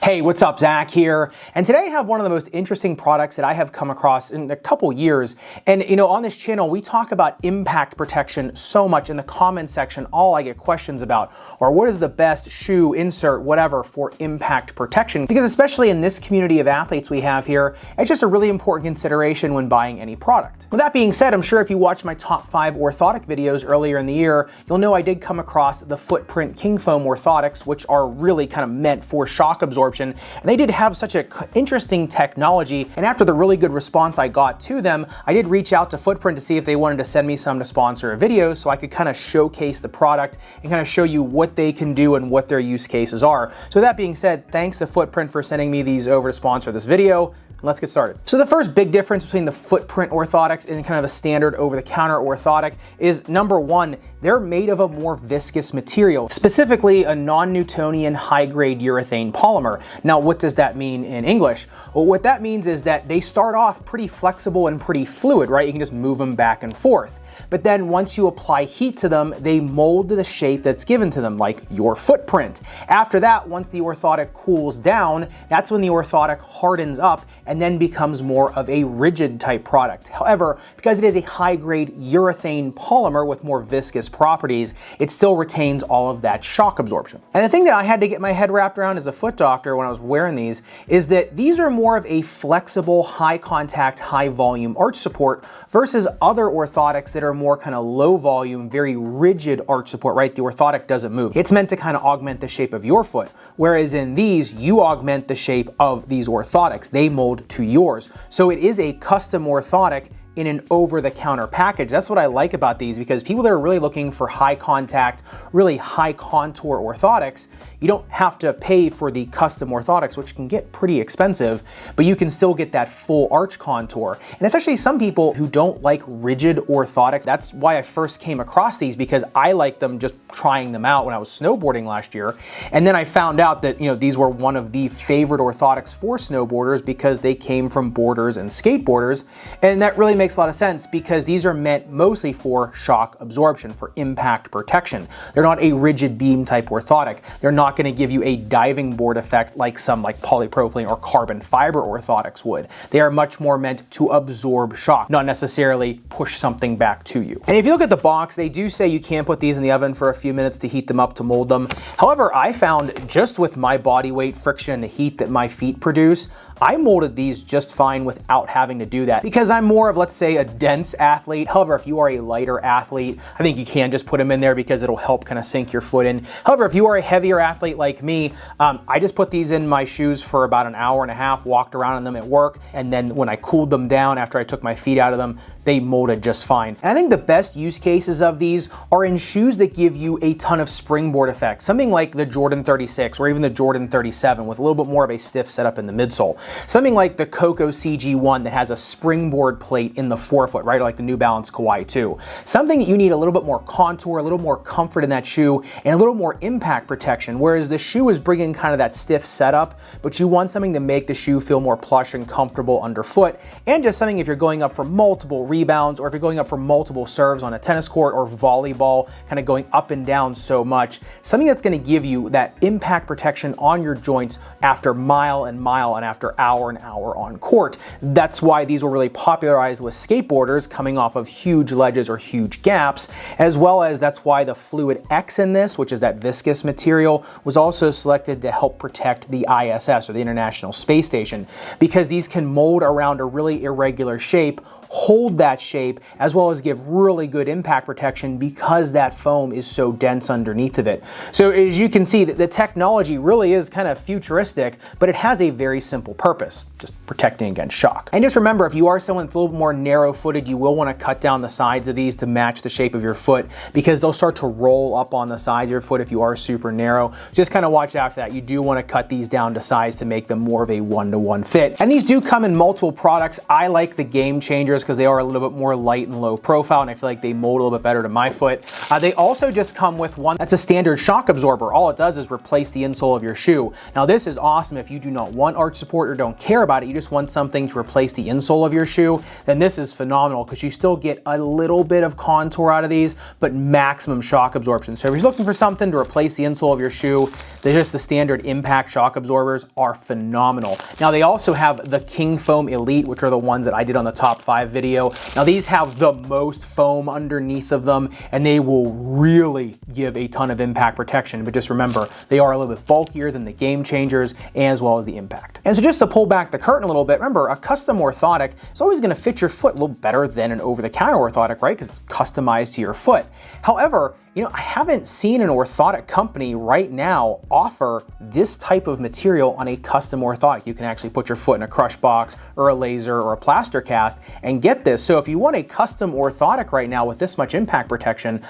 Hey, what's up? Zach here. And today I have one of the most interesting products that I have come across in a couple years. And on this channel, we talk about impact protection so much in the comments section. All I get questions about, or what is the best shoe, insert, whatever for impact protection? Because especially in this community of athletes we have here, it's just a really important consideration when buying any product. With that being said, I'm sure if you watched my top 5 orthotic videos earlier in the year, you'll know I did come across the Footprint King Foam orthotics, which are really kind of meant for shock absorption. And they did have such an interesting technology, and after the really good response I got to them, I did reach out to Footprint to see if they wanted to send me some to sponsor a video so I could kind of showcase the product and kind of show you what they can do and what their use cases are. So that being said, thanks to Footprint for sending me these over to sponsor this video. Let's get started. So the first big difference between the Footprint orthotics and kind of a standard over-the-counter orthotic is, number one, they're made of a more viscous material, specifically a non-Newtonian high-grade urethane polymer. Now, what does that mean in English? Well, what that means is that they start off pretty flexible and pretty fluid, right? You can just move them back and forth. But then once you apply heat to them, they mold to the shape that's given to them, like your footprint. After that, once the orthotic cools down, that's when the orthotic hardens up and then becomes more of a rigid type product. However, because it is a high-grade urethane polymer with more viscous properties, it still retains all of that shock absorption. And the thing that I had to get my head wrapped around as a foot doctor when I was wearing these is that these are more of a flexible, high-contact, high-volume arch support versus other orthotics that are more kind of low volume, very rigid arch support, right? The orthotic doesn't move. It's meant to kind of augment the shape of your foot. Whereas in these, you augment the shape of these orthotics. They mold to yours. So it is a custom orthotic in an over-the-counter package. That's what I like about these, because people that are really looking for high contact, really high contour orthotics, you don't have to pay for the custom orthotics, which can get pretty expensive, but you can still get that full arch contour. And especially some people who don't like rigid orthotics, that's why I first came across these, because I liked them just trying them out when I was snowboarding last year. And then I found out that these were one of the favorite orthotics for snowboarders because they came from boarders and skateboarders. And that really makes a lot of sense, because these are meant mostly for shock absorption, for impact protection. They're not a rigid beam type orthotic. They're not going to give you a diving board effect like some polypropylene or carbon fiber orthotics would. They are much more meant to absorb shock, not necessarily push something back to you. And if you look at the box, they do say you can put these in the oven for a few minutes to heat them up, to mold them. However, I found just with my body weight, friction, and the heat that my feet produce, I molded these just fine without having to do that, because I'm more of, let's say, a dense athlete. However, if you are a lighter athlete, I think you can just put them in there because it'll help kind of sink your foot in. However, if you are a heavier athlete like me, I just put these in my shoes for about an hour and a half, walked around in them at work, and then when I cooled them down after I took my feet out of them, they molded just fine. And I think the best use cases of these are in shoes that give you a ton of springboard effect, something like the Jordan 36 or even the Jordan 37 with a little bit more of a stiff setup in the midsole. Something like the Coco CG1 that has a springboard plate in the forefoot, right? Or like the New Balance Kauai 2. Something that you need a little bit more contour, a little more comfort in that shoe, and a little more impact protection, whereas the shoe is bringing kind of that stiff setup, but you want something to make the shoe feel more plush and comfortable underfoot, and just something if you're going up for multiple rebounds, or if you're going up for multiple serves on a tennis court or volleyball, kind of going up and down so much, something that's going to give you that impact protection on your joints after mile and after hour and hour on court. That's why these were really popularized with skateboarders coming off of huge ledges or huge gaps, as well as that's why the Fluid X in this, which is that viscous material, was also selected to help protect the ISS, or the International Space Station, because these can mold around a really irregular shape, hold that shape, as well as give really good impact protection because that foam is so dense underneath of it. So as you can see, the technology really is kind of futuristic, but it has a very simple purpose, just protecting against shock. And just remember, if you are someone that's a little bit more narrow-footed, you will want to cut down the sides of these to match the shape of your foot, because they'll start to roll up on the sides of your foot if you are super narrow. Just kind of watch out for that. You do want to cut these down to size to make them more of a one-to-one fit. And these do come in multiple products. I like the Game Changer sneakers because they are a little bit more light and low profile, and I feel like they mold a little bit better to my foot. They also just come with one that's a standard shock absorber. All it does is replace the insole of your shoe. Now this is awesome if you do not want arch support or don't care about it, you just want something to replace the insole of your shoe, then this is phenomenal because you still get a little bit of contour out of these, but maximum shock absorption. So if you're looking for something to replace the insole of your shoe, just the standard impact shock absorbers are phenomenal. Now they also have the King Foam Elite, which are the ones that I did on the top 5 video. Now these have the most foam underneath of them, and they will really give a ton of impact protection. But just remember, they are a little bit bulkier than the Game Changers as well as the Impact. And so just to pull back the curtain a little bit, remember, a custom orthotic is always going to fit your foot a little better than an over-the-counter orthotic, right? Because it's customized to your foot. However, I haven't seen an orthotic company right now offer this type of material on a custom orthotic. You can actually put your foot in a crush box or a laser or a plaster cast and get this. So if you want a custom orthotic right now with this much impact protection,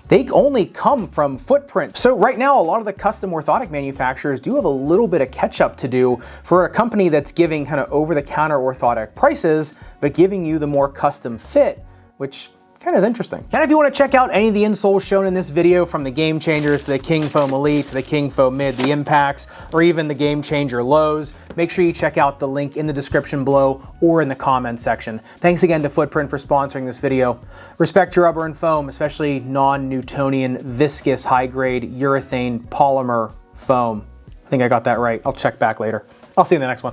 they only come from Footprint. So right now, a lot of the custom orthotic manufacturers do have a little bit of catch up to do for a company that's giving kind of over-the-counter orthotic prices, but giving you the more custom fit, which kind of is interesting. And if you want to check out any of the insoles shown in this video, from the Game Changers to the King Foam Elite to the King Foam Mid, the Impacts, or even the Game Changer Lows, make sure you check out the link in the description below or in the comments section. Thanks again to Footprint for sponsoring this video. Respect your rubber and foam, especially non-Newtonian, viscous, high-grade, urethane, polymer foam. I think I got that right. I'll check back later. I'll see you in the next one.